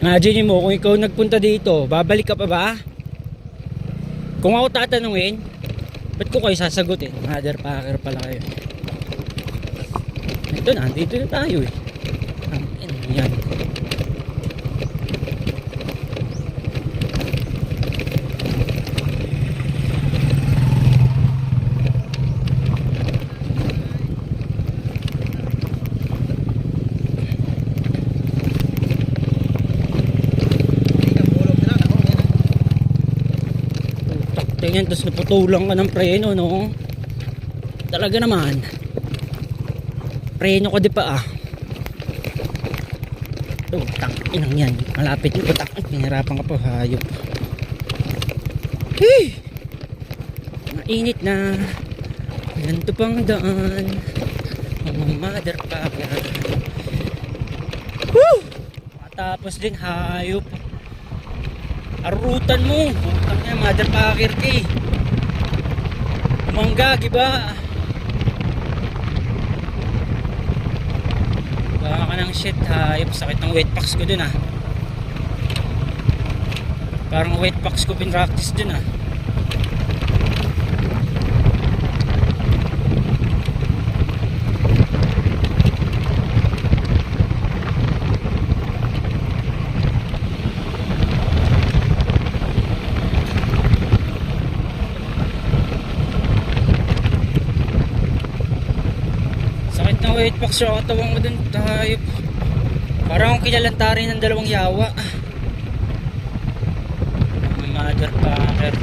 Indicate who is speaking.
Speaker 1: Imagine mo kung ikaw nagpunta dito, babalik ka pa ba? Kung ako tatanungin, ba't ko kayo sasagutin? Motherfucker pala kayo. Ito na, dito na tayo eh. Yan. Tingnan, tapos naputulang ka ng preno, no? Talaga naman. Preno ko di pa ah. Inang yan. Malapit yung utak. Pinahirapan ka pa, hayop. Hey! Mainit na. Ganito pang daan. Mga motherfucker. Woo! Matapos din, hayop. Arutan mo. Putang niya, motherfucker ka eh. Umangga, giba? Baka ka ng shit, hayop. Sakit ng wetpacks ko dun ah. Parang wetpacks ko pinractice dun ah. Wetpacks sa katawan mo dun, tayo. Parang akong kilalantari ng dalawang yawa. Motherfucker.